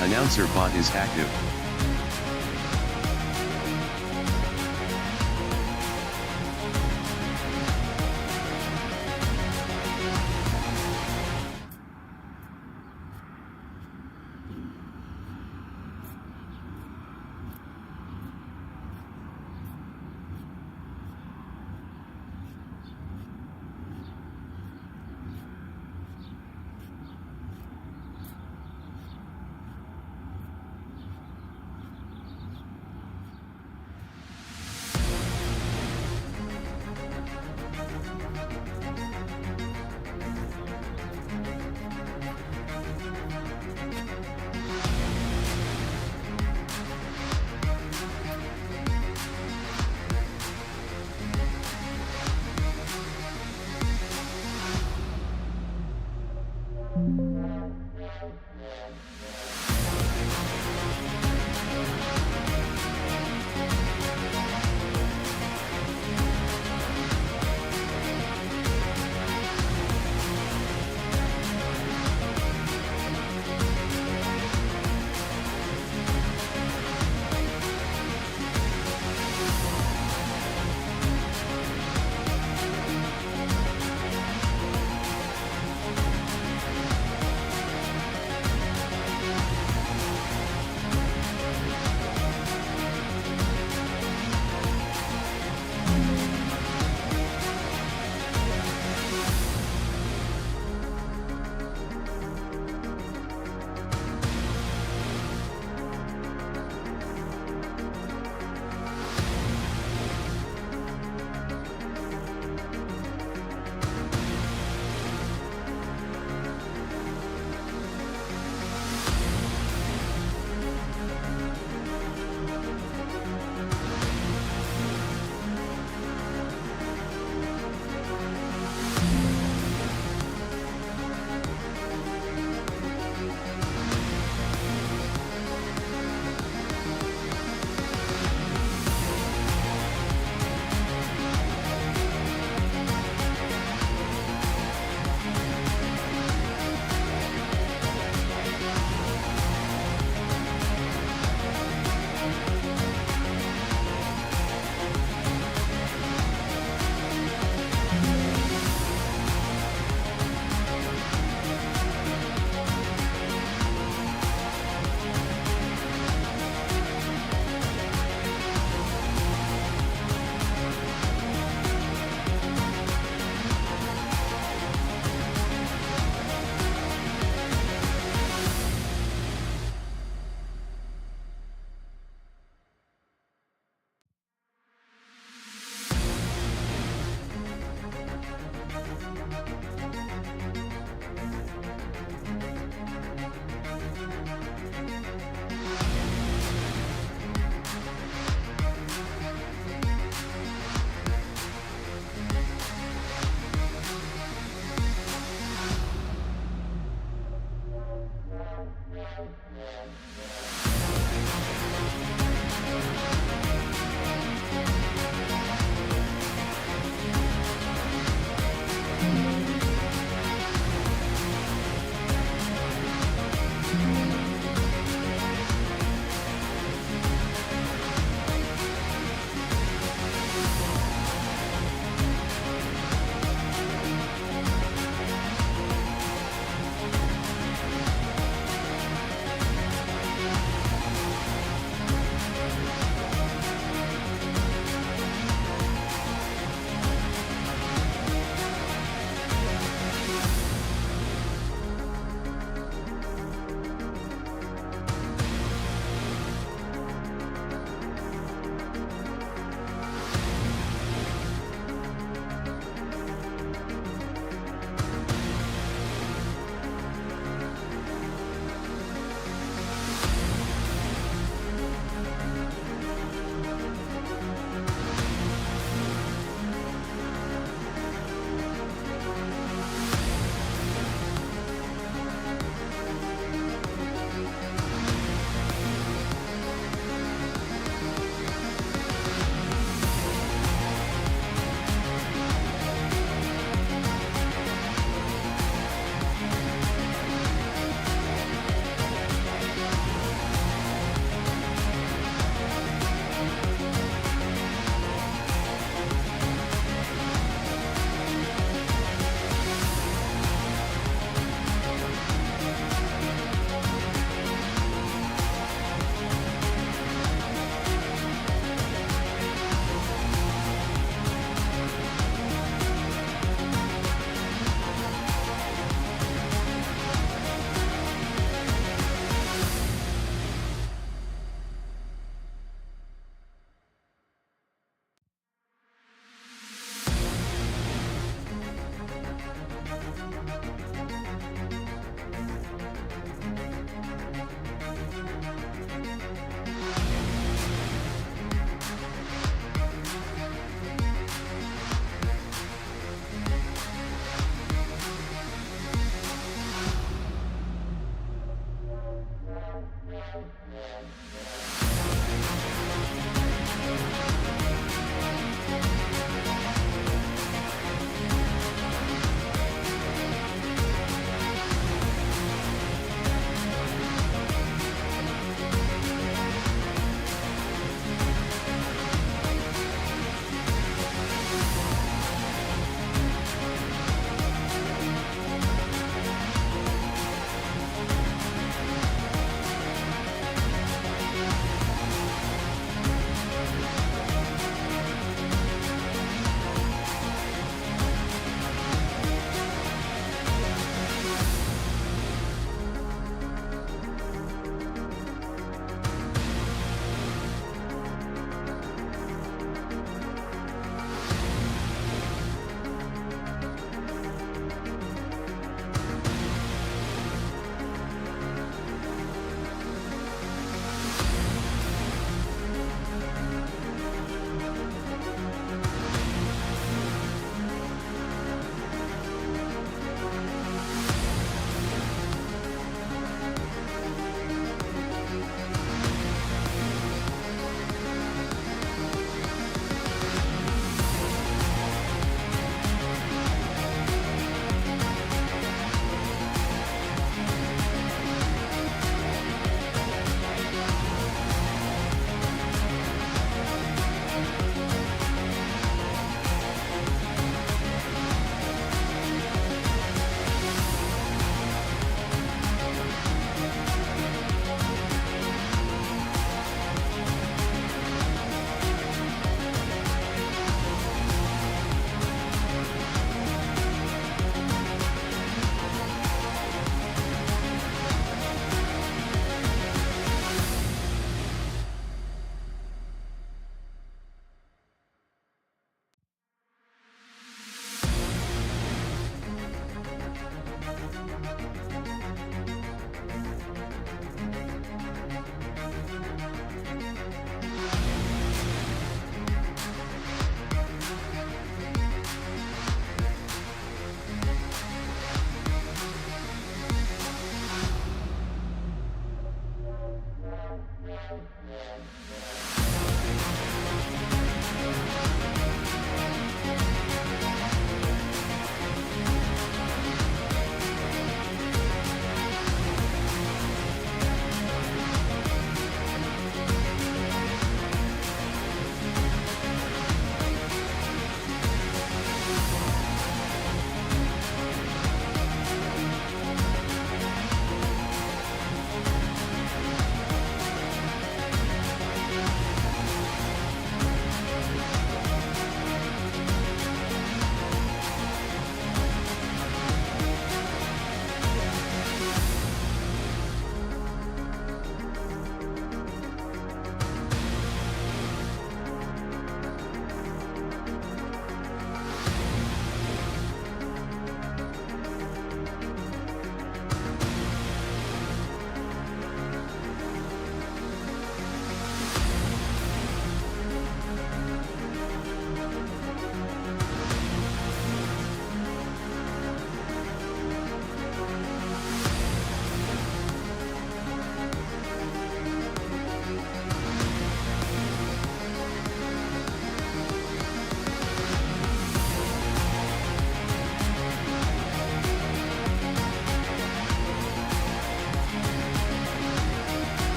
Announcer bot is active.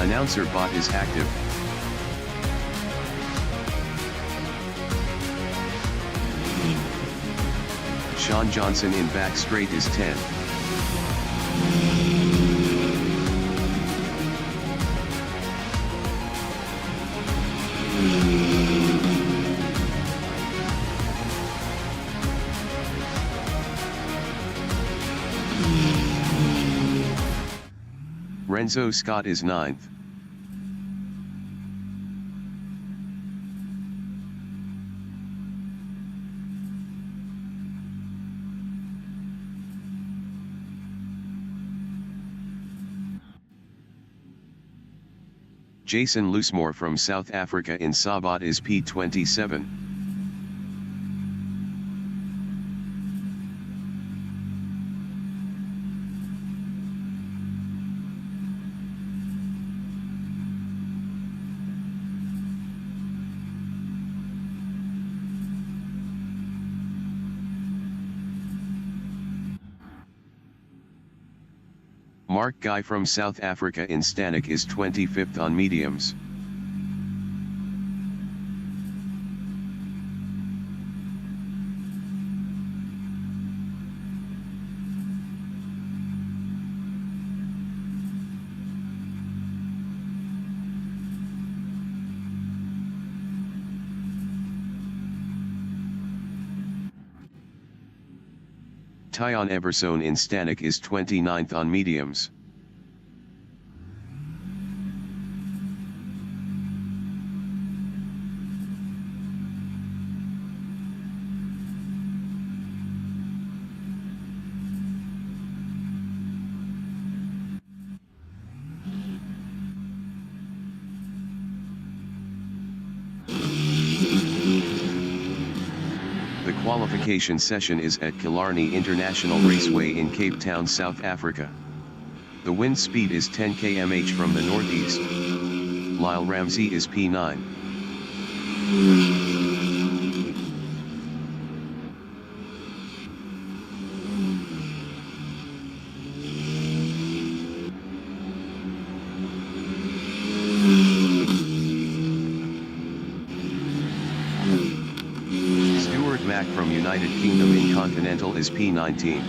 Announcer bot is active. Sean Johnson in back straight is 10. Renzo Scott is 9th. Jason Loosemore from South Africa in Sabot is P27. Mark Guy from South Africa in Stanek is 25th on mediums. Tyon Eversone in Stanek is 29th on mediums. The qualification session is at Killarney International Raceway in Cape Town, South Africa. The wind speed is 10 km/h from the northeast. Lyle Ramsey is P9. Mack from United Kingdom in Continental is P19.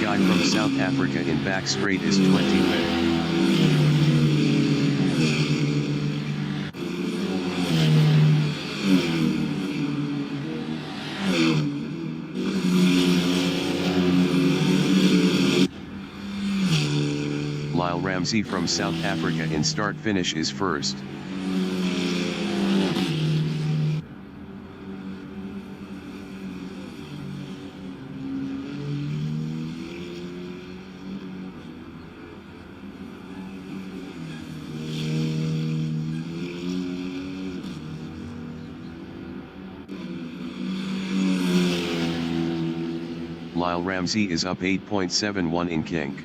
Guy from South Africa in back straight is 25th. Lyle Ramsey from South Africa in start finish is 1st. Lyle Ramsey is up 8.71 in kink.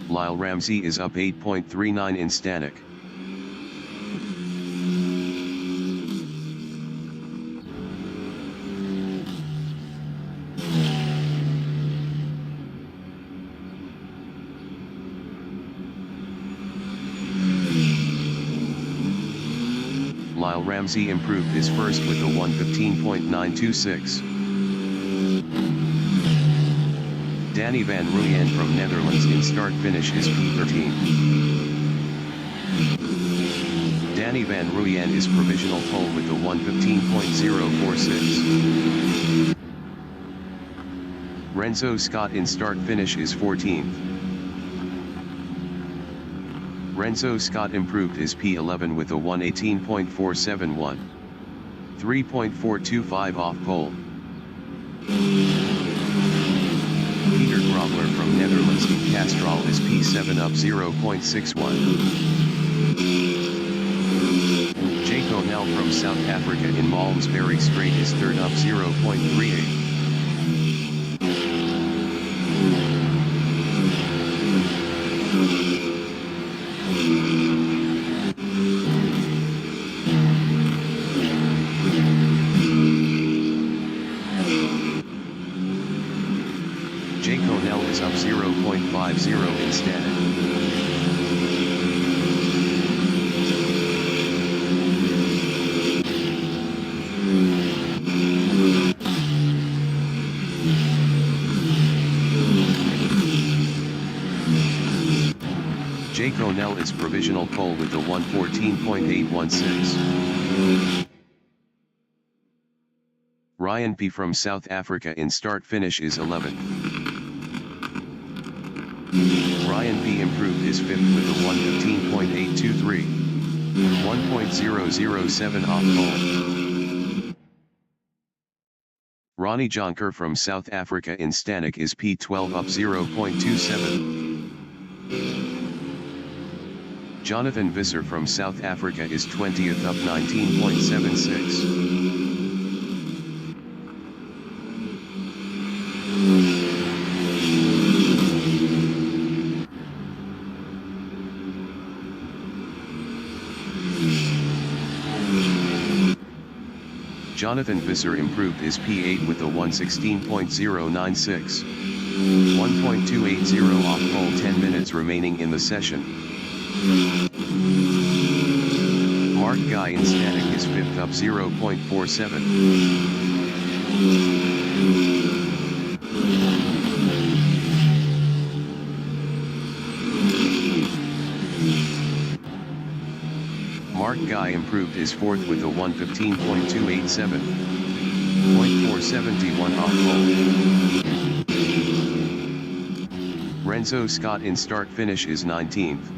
Lyle Ramsey is up 8.39 in Stanek. Lyle Ramsey improved his first with a 1:15.926. Danny van Rooyen from Netherlands in start finish is P13. Danny van Rooyen is provisional pole with a 1:15.046. Renzo Scott in start finish is 14th. Renzo Scott improved his P11 with a 1:18.471. 3.425 off pole. Peter Grobler from Netherlands in Castrol is P7 up 0.61. Jake O'Neill from South Africa in Malmesbury Strait is third up 0.38. Jake O'Neill is up 0.50 in static. Jake O'Neill is provisional pole with a 1:14.816. Ryan P. from South Africa in start finish is 11th. Ryan P. improved his fifth with a 1:15.823. 1.007 off pole. Ronnie Jonker from South Africa in Stanek is P12 up 0.27. Jonathan Visser from South Africa is 20th up 19.76. Jonathan Visser improved his P8 with a 1:16.096. 1.280 off pole. 10 minutes remaining in the session. Mark Guy in Stanek is 5th up 0.47. Mark Guy improved his fourth with a 1:15.287. 0.471 off pole. Renzo Scott in start finish is 19th.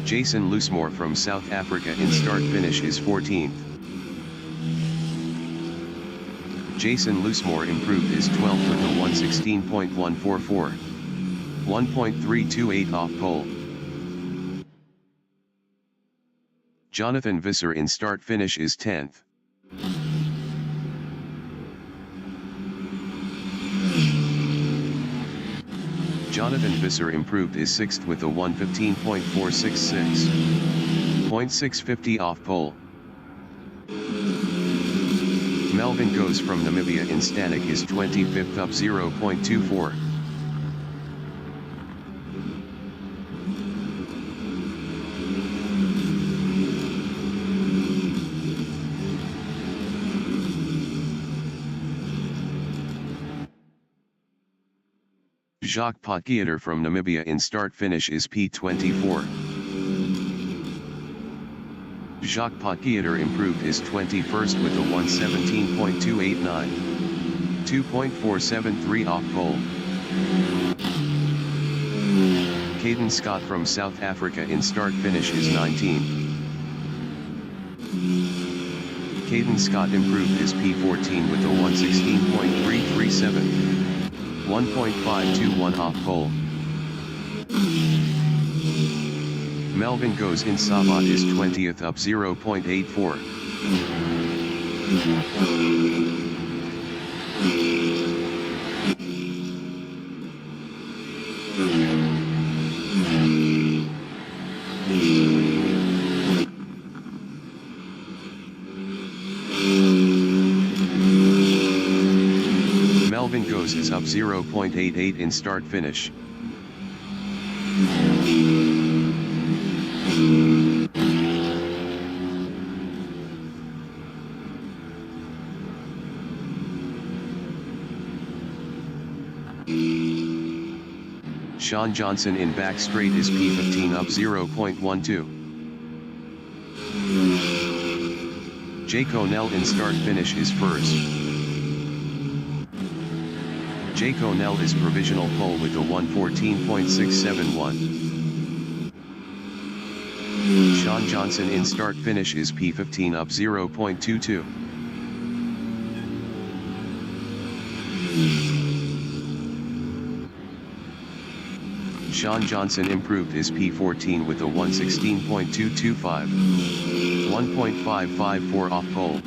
Jason Loosemore from South Africa in start finish is 14th. Jason Loosemore improved his 12th with a 1:16.144. 1.328 off pole. Jonathan Visser in start finish is 10th. Jonathan Visser improved his 6th with a 1:15.466. 0.650 off pole. Melvin Goes from Namibia in Stanek is 25th up 0.24. Jacques Potgieter from Namibia in start finish is P24. Jacques Potgieter improved his 21st with a 1:17.289. 2.473 off pole. Caden Scott from South Africa in start finish is 19th. Caden Scott improved his P14 with a 1:16.337. 1.521 off pole. Melvin Goes in Savat is 20th up 0.84. Melvin Goes is up 0.88 in start finish. Sean Johnson in back straight is P15 up 0.12. Jay Connell in start finish is first. Jay Connell is provisional pole with a 1:14.671. Sean Johnson in start finish is P15 up 0.22. Sean Johnson improved his P14 with a 1:16.225. 1.554 off pole.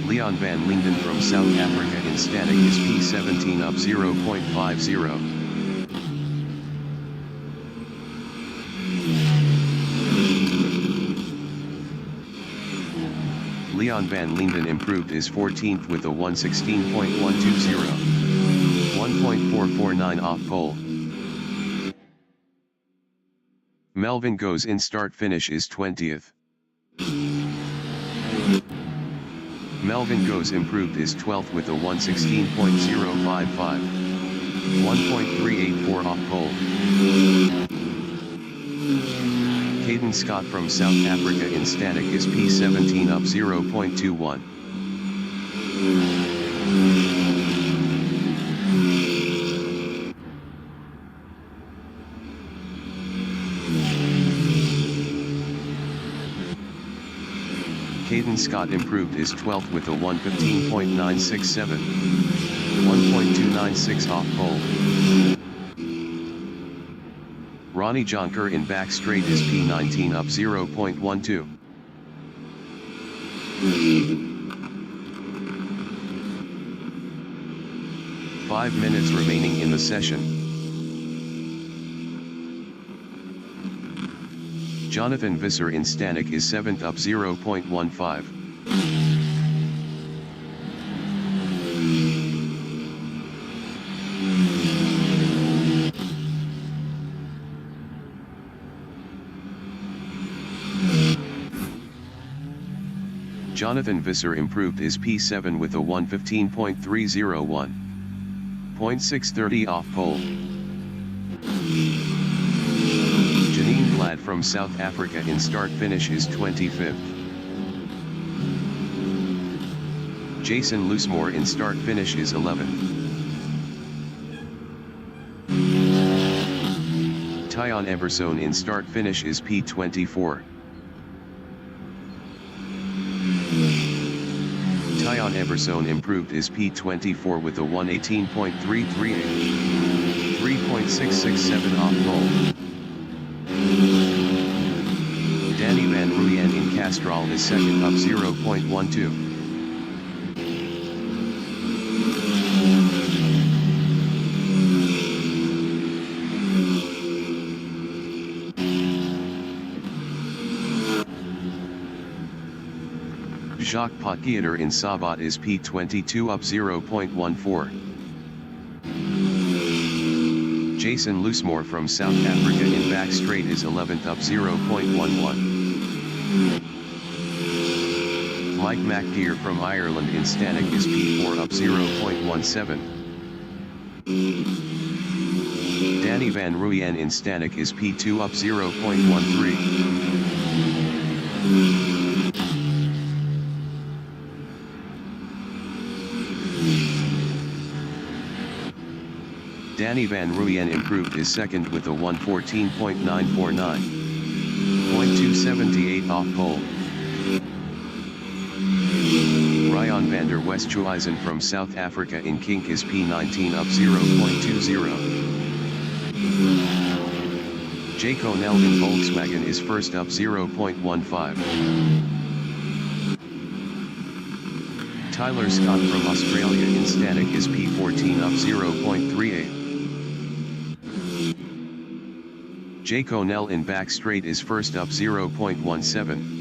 Leon van Linden from South Africa in static is P17 up 0.50. Leon van Linden improved his 14th with a 1:16.120. 1.449 off pole. Melvin Goes in start finish is 20th. Melvin Goes improved his 12th with a 1:16.055. 1.384 off pole. Caden Scott from South Africa in static is P17 up 0.21. Caden Scott improved his 12th with a 1:15.967. 1.296 off pole. Ronnie Jonker in back straight is P19 up 0.12. Five minutes remaining in the session. Jonathan Visser in static is 7th up 0.15. Jonathan Visser improved his P7 with a 1:15.301. 0.630 off pole. Janine Glad from South Africa in start finish is 25th. Jason Loosemore in start finish is 11th. Tyon Eversone in start finish is P24. Tyon Eversone improved his P24 with a 1:18.338. 3.667 off pole. Danny Van Ruyen in Castrol is 2nd up 0.12. Jacques Potgieter in Sabat is P22 up 0.14. Jason Loosemore from South Africa in back straight is 11th up 0.11. Mike McGear from Ireland in static is P4 up 0.17. Danny Van Ruyen in static is P2 up 0.13. Danny Van Ruyen improved his 2nd with a 1:14.949. 0.278 off pole. Ryan van der Westhuizen from South Africa in kink is P19 up 0.20. Jay Connell in Volkswagen is first up 0.15. Tyler Scott from Australia in static is P14 up 0.38. Jay Connell in back straight is first up 0.17.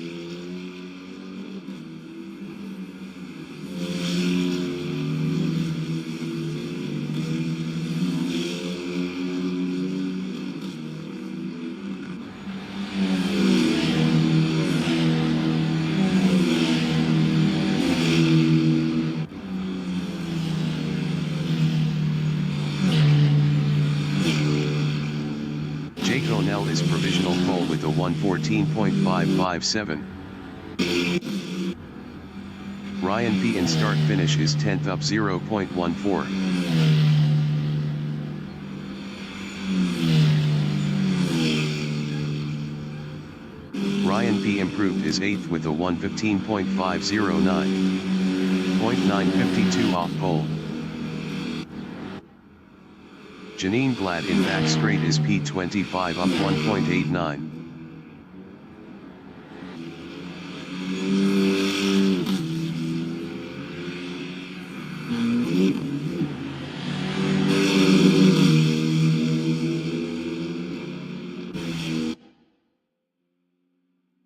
Lionel is provisional pole with a 1:14.557. Ryan P in start finish is 10th up 0.14. Ryan P improved is 8th with a 1:15.509. .952 off pole. Janine Glad in back straight is P25 up 1.89.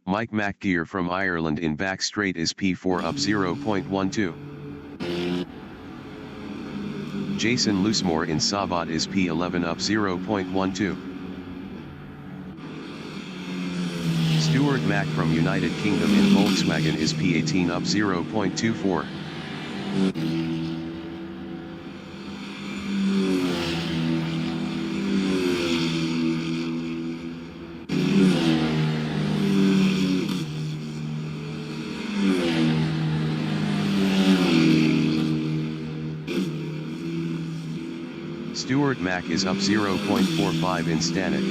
Mike McGear from Ireland in back straight is P4 up 0.12. Jason Loosemore in Savat is P11 up 0.12. Stuart Mack from United Kingdom in Volkswagen is P18 up 0.24. Stuart Mack is up 0.45 in Stanek.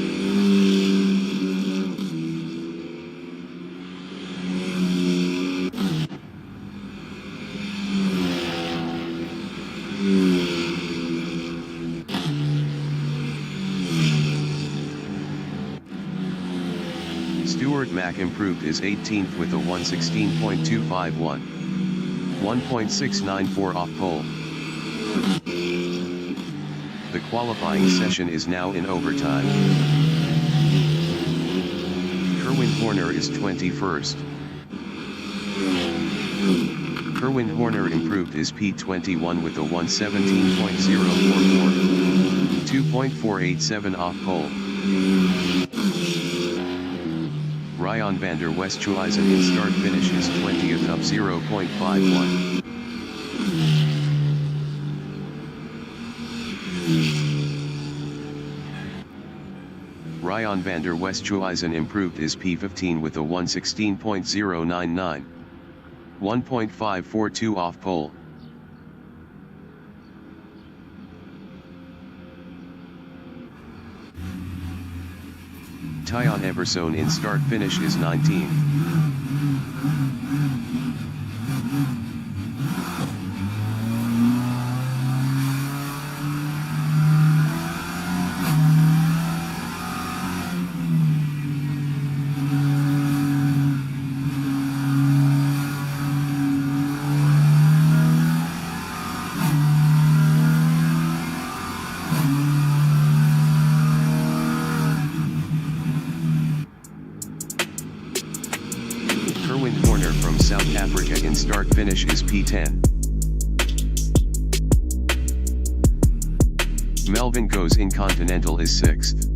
Stuart Mack improved is 18th with a 1:16.251. 1.694 off pole. The qualifying session is now in overtime. Kerwin Horner is 21st. Kerwin Horner improved his P21 with a 1:17.044. 2.487 off pole. Ryan van der Westhuizen in start finish is 20th up 0.51. Ryan van der Westhuizen improved his P15 with a 1:16.099. 1.542 off pole. Tyon Eversone in start finish is 19th. Kerwin Horner from South Africa in start finish is P10. Melvin Goes in Continental is 6th.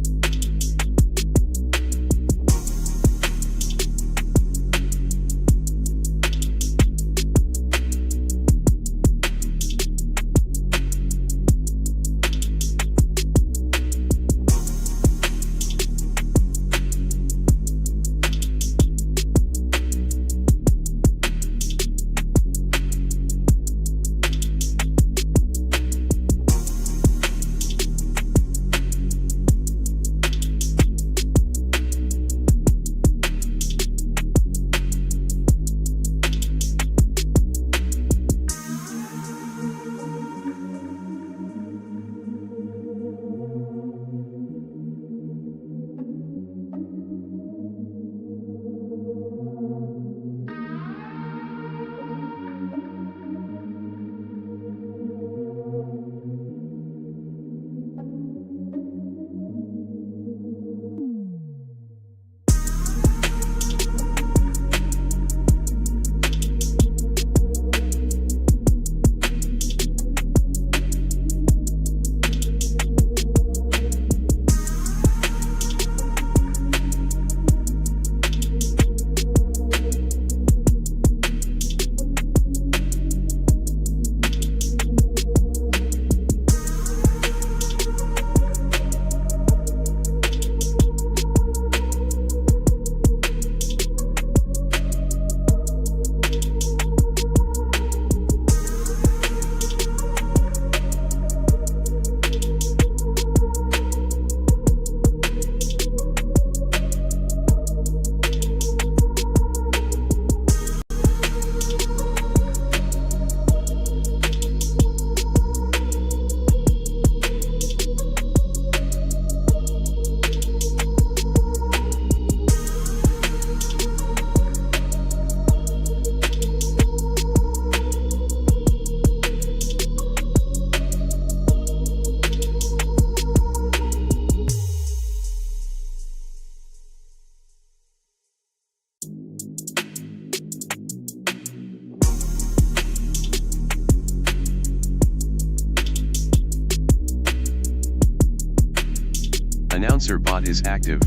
Announcer bot is active.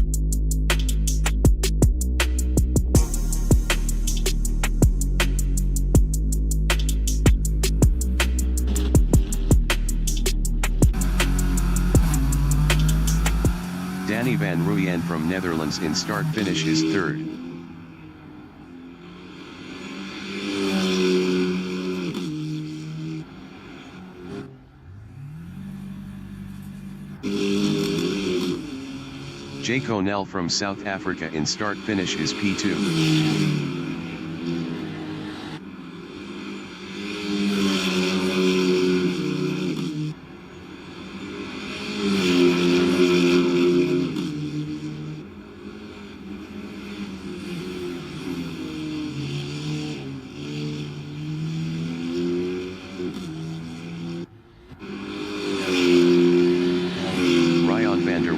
Danny van Rooyen from Netherlands in start-finish is third. Jay Connell from South Africa in start-finish is P2.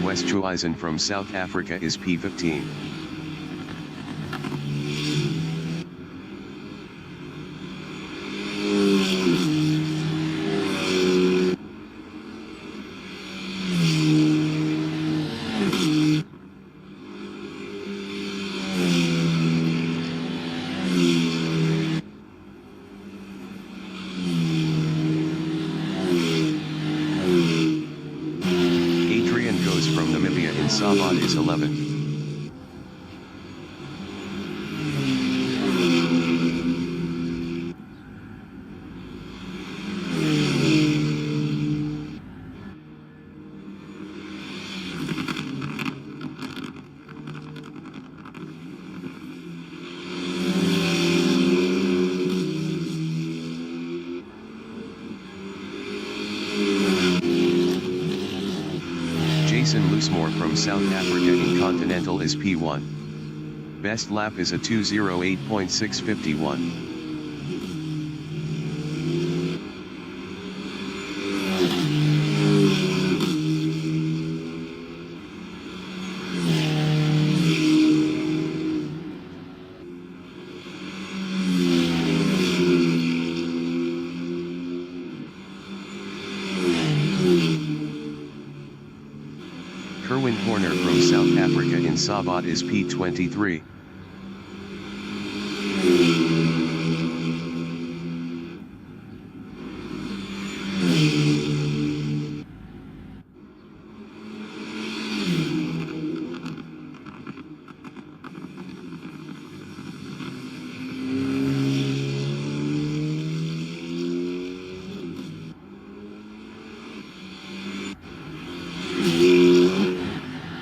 Westhuizen from South Africa is P15. Sabat is 11. Loosemore from South Africa in Continental is P1. Best lap is a 2:08.651. Horner from South Africa in Sabat is P23.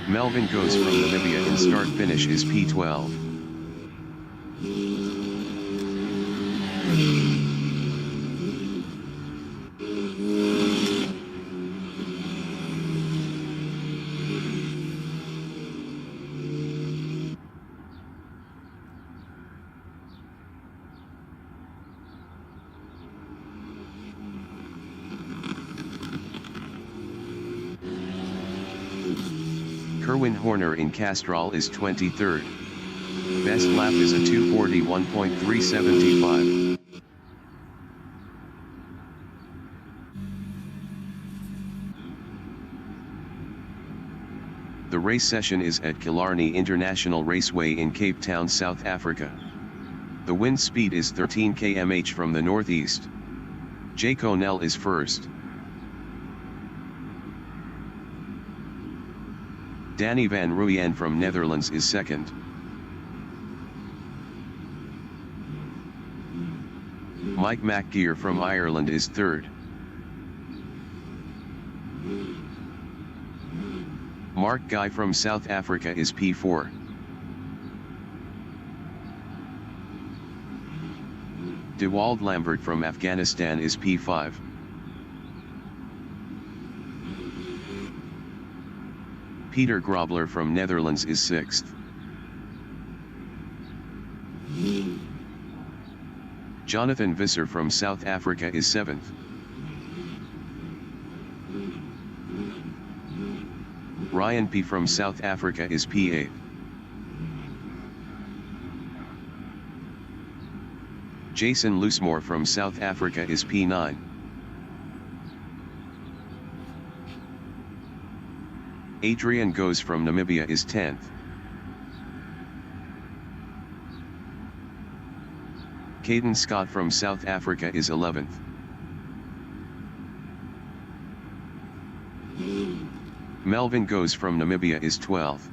Melvin goes from Namibia in start-finish is P12. Kerwin Horner in Castrol is 23rd. Best lap is a 2:41.375. The race session is at Killarney International Raceway in Cape Town, South Africa. The wind speed is 13 km/h from the northeast. Jay Connell is first. Danny van Rooyen from Netherlands is second. Mike McGeer from Ireland is third. Mark Guy from South Africa is P4. Dewald Lambert from Afghanistan is P5. Peter Grobler from Netherlands is 6th. Jonathan Visser from South Africa is 7th. Ryan P. from South Africa is P8. Jason Loosemore from South Africa is P9. Adrian Goes from Namibia is 10th. Caden Scott from South Africa is 11th. Melvin Goes from Namibia is 12th.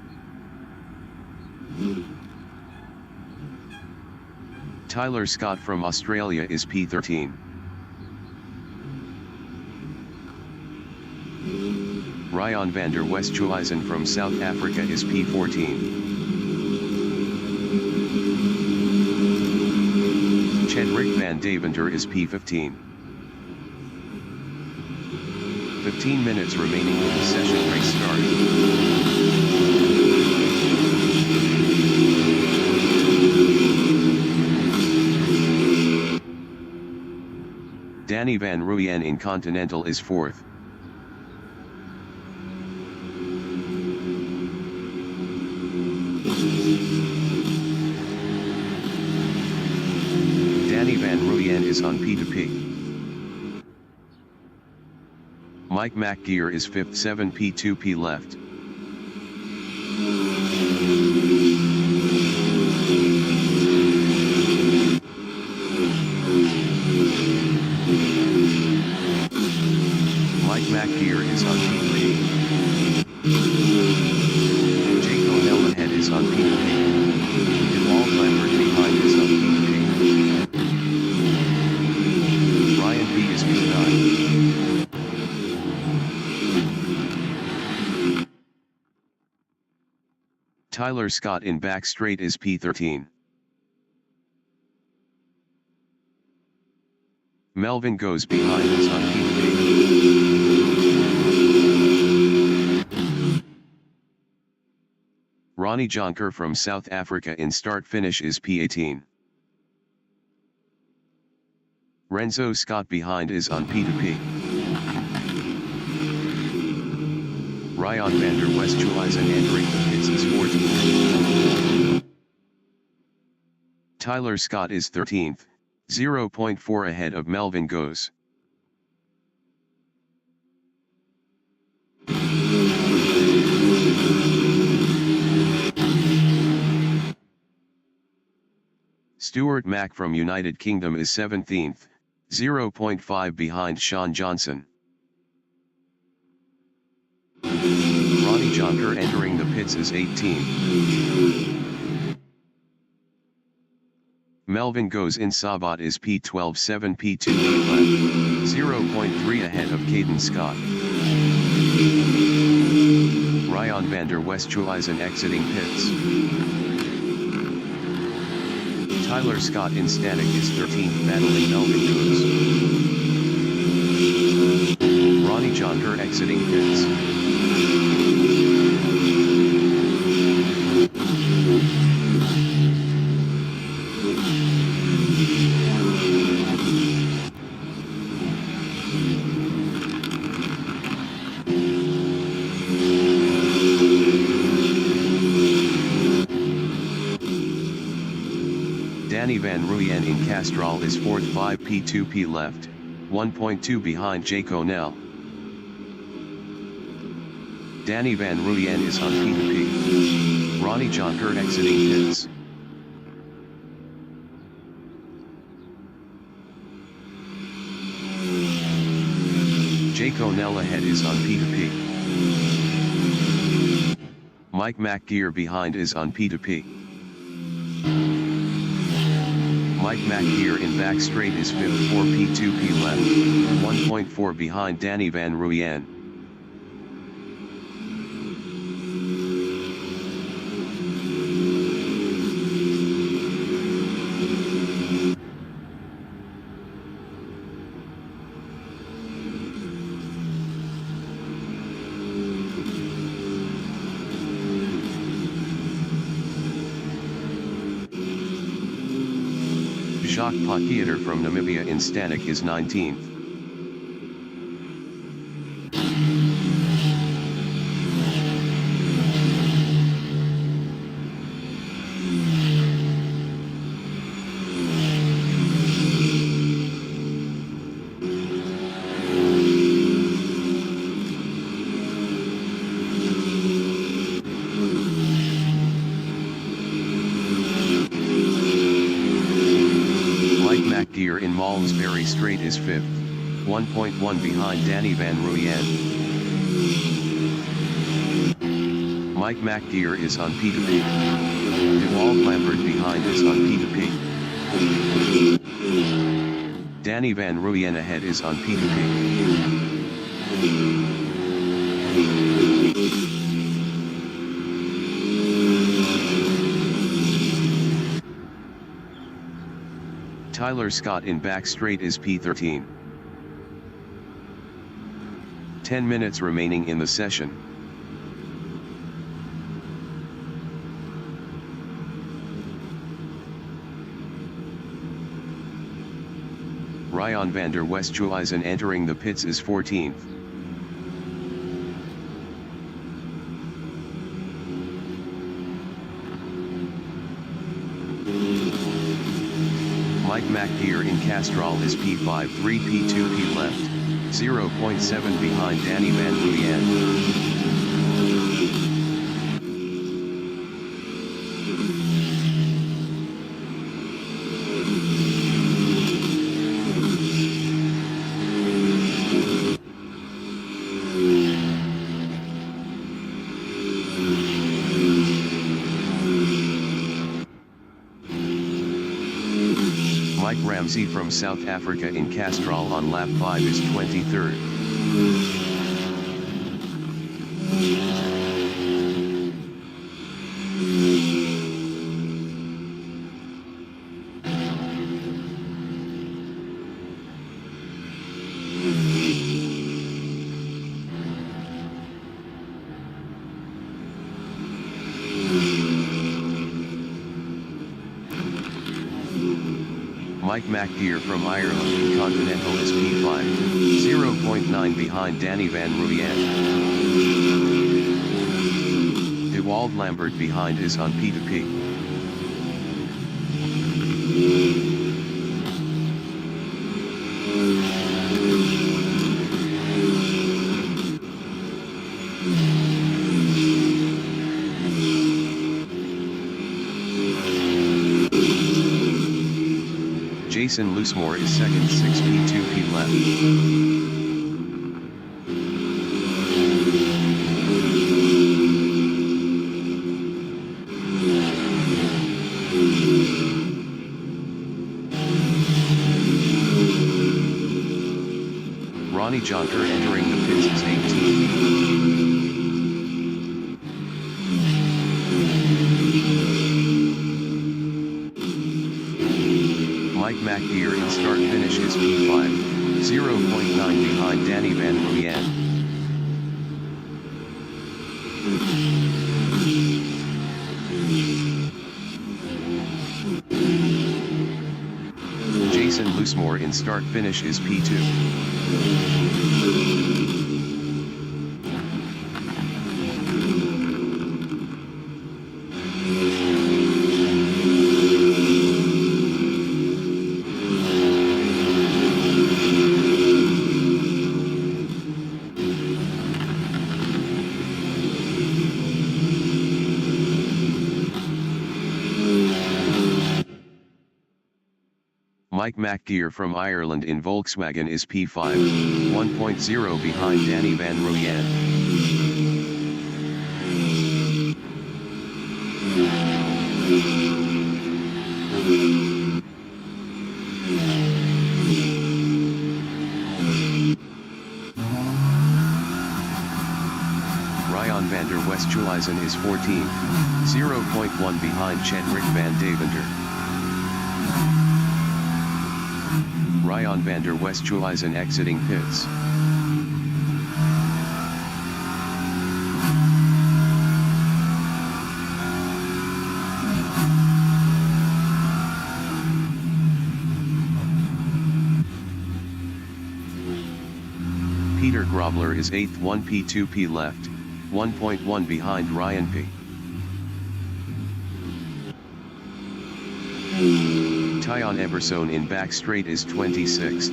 Tyler Scott from Australia is P13. Ryan van der Westhuizen from South Africa is P14. Chedrick van Deventer is P15. 15 minutes remaining with the session restart. Danny van Rooyen in Continental is 4th. Danny van Rooyen is on P2P. Mike McGear is 5th, 7 P2P left. Mike McGear is on P3. Jake O'Neill ahead is on P3. Walt Lambert behind is on P3. Ryan B is P9. Tyler Scott in back straight is P13. Melvin Goes behind is on P3. Ronnie Jonker from South Africa in start finish is P18. Renzo Scott behind is on P2P. Ryan van der Westhuizen entering the pits is 4th. Tyler Scott is 13th, 0.4 ahead of Melvin Goes. Stuart Mack from United Kingdom is 17th, 0.5 behind Sean Johnson. Ronnie Jonker entering the pits is 18. Melvin Goes in Sabat is P12, 7 P2 left, 0.3 ahead of Caden Scott. Ryan van der Westhuizen exiting pits. Tyler Scott in static is 13th, battling Melvin Goes. Ronnie Jonker exiting pits. Danny van Rooyen in Castrol is 4th, 5 P2P left, 1.2 behind Jake O'Neill. Danny van Rooyen is on P2P. Ronnie Jonker exiting pits. Jake O'Neill ahead is on P2P. Mike McGear behind is on P2P. Mike McGear in back straight is 5th, 4 P2P left, 1.4 behind Danny van Rooyen. Jacques Pakieter from Namibia in static is 19th. Secondary straight is 5th, 1.1 behind Danny Van Ruyen. Mike McGear is on P2P. Dewald Lambert behind is on P2P. Danny Van Ruyen ahead is on P2P. Tyler Scott in back straight is P13. 10 minutes remaining in the session. Ryan van der Westhuizen entering the pits is 14th. Mike McGear in Castrol is P5, 3 P2 P left, 0.7 behind Danny Van Ruyen. Mike Ramsey from South Africa in Castrol on lap 5 is 23rd. Mike McGear from Ireland in Continental is P5, 0.9 behind Danny Van Ruyen. Dewald Lambert behind is on P2P. Jason Loosemore is second, 6 P2 P left. Ronnie Jonker entering the pits is 18th. Mike McGear in start finish is P5, 0.9 behind Danny Van Ruyen. Jason Loosemore in start finish is P2. Mike McGear from Ireland in Volkswagen is P5, 1.0 behind Danny Van Ruyen. Ryan van der Westhuizen is 14th, 0.1 behind Cedric van Deventer. Ryan van der Westhuizen exiting pits. Peter Grobler is 8th, 1 P2 P left, 1.1 behind Ryan P. Tyon Ebersohn in back straight is 26th.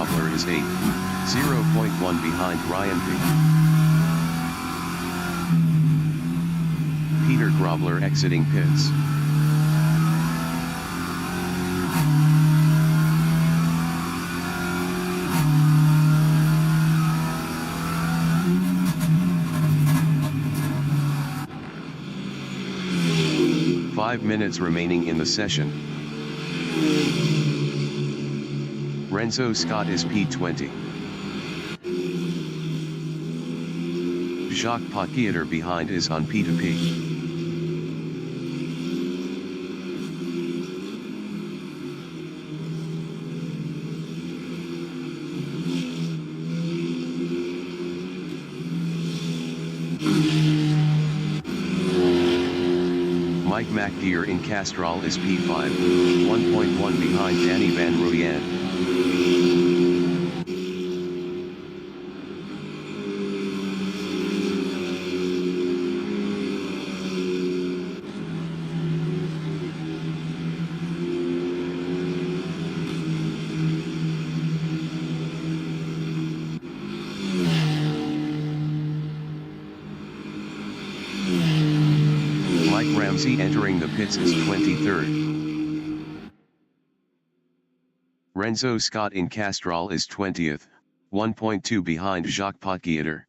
Grobler is 8th, 0.1 behind Ryan P. Peter Grobler exiting pits. Five minutes remaining in the session. Renzo Scott is P20. Jacques Potgieter behind is on P2P. Mike McGear in Castrol is P5, 1.1 behind Danny Van Ruyen. Ramsey entering the pits is 23rd. Renzo Scott in Castrol is 20th, 1.2 behind Jacques Potgieter.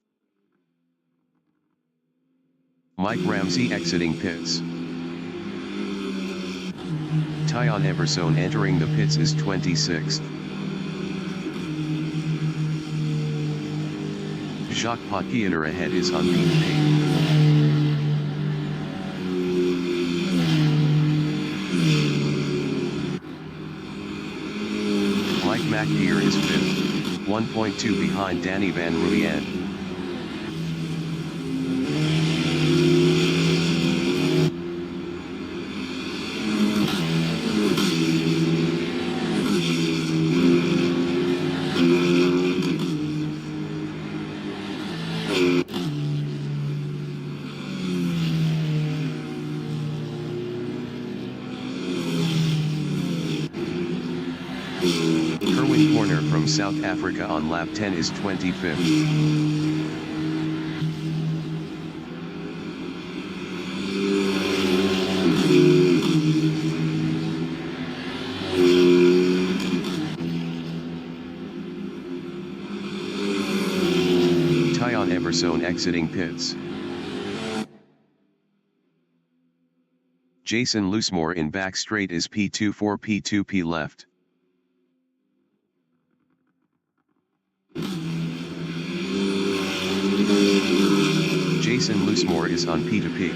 Mike Ramsey exiting pits. Tyon Eversone entering the pits is 26th. Jacques Potgieter ahead is on P2P. Mike McGear is 5th, 1.2 behind Danny Van Ruyen. Kerwin Corner from South Africa on lap 10 is 25th. Tyon Eversone exiting pits. Jason Loosemore in back straight is P2 for P2P left. Jason Loosemore is on P2P.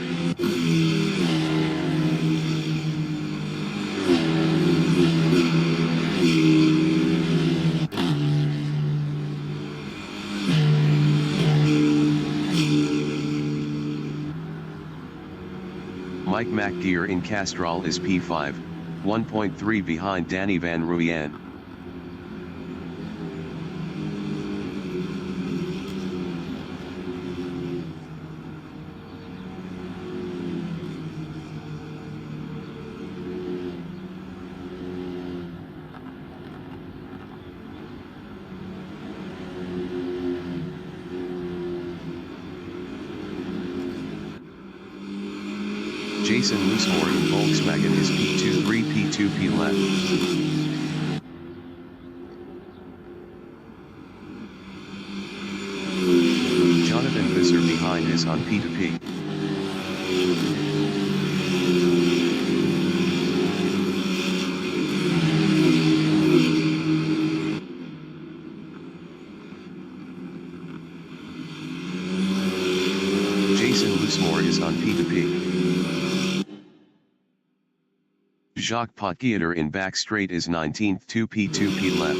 Mike McGear in Castrol is P5, 1.3 behind Danny Van Ruyen. Jason Loosemore in Volkswagen is P23 P2P left. Jonathan Visser behind is on P2P. Jason Loosemore is on P2P. Jacques Potgieter in back straight is 19th 2P2P left.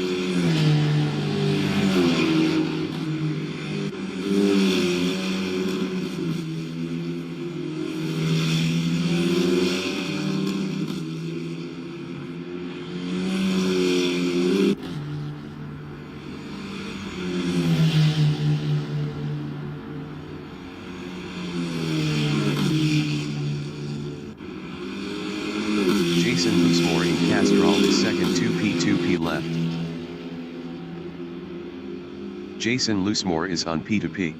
Jason Loosemore in Castrol is second 2P2P left. Jason Loosemore is on P2P.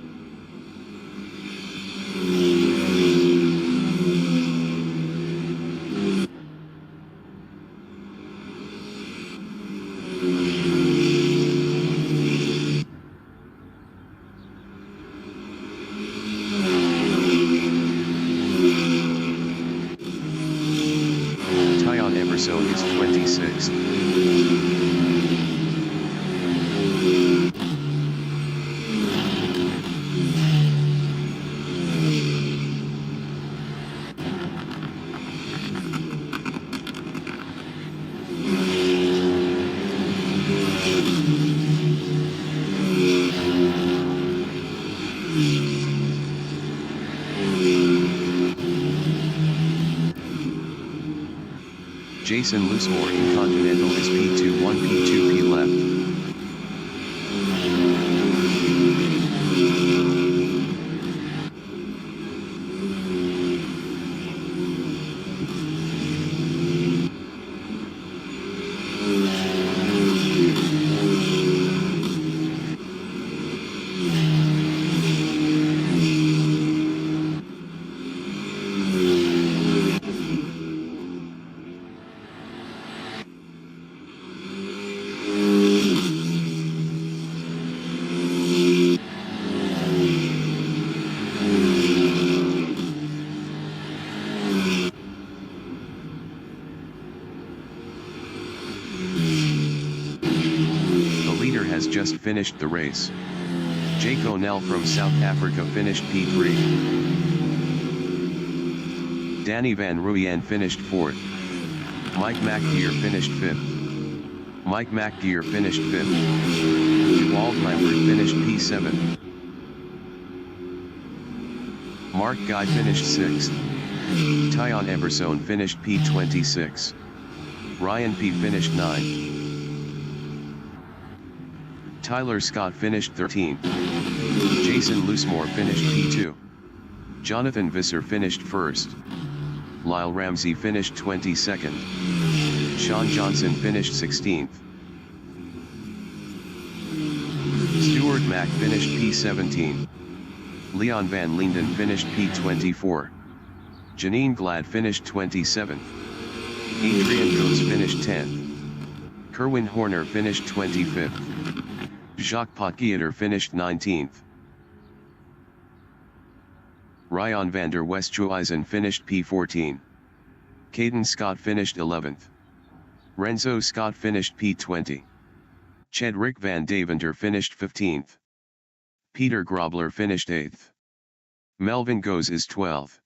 Tyon Emerson is 26th. Jason Loosemore in Continental is P21, P2P left. Has just finished the race. Jake O'Neill from South Africa finished P3. Danny Van Ruyen finished 4th. Mike McGeer finished 5th. Mike McGeer finished 5th. Dewald Lambert finished P7. Mark Guy finished 6th. Tyon Emerson finished P26. Ryan P finished 9th. Tyler Scott finished 13th. Jason Loosemore finished P2. Jonathan Visser finished 1st. Lyle Ramsey finished 22nd. Sean Johnson finished 16th. Stuart Mack finished P17. Leon Van Linden finished P24. Janine Glad finished 27th. Adrian Coates finished 10th. Kerwin Horner finished 25th. Jacques Potgieter finished 19th. Ryan van der Westhuizen finished P14. Caden Scott finished 11th. Renzo Scott finished P20. Chedrick van Deventer finished 15th. Peter Grobler finished 8th. Melvin Goes is 12th.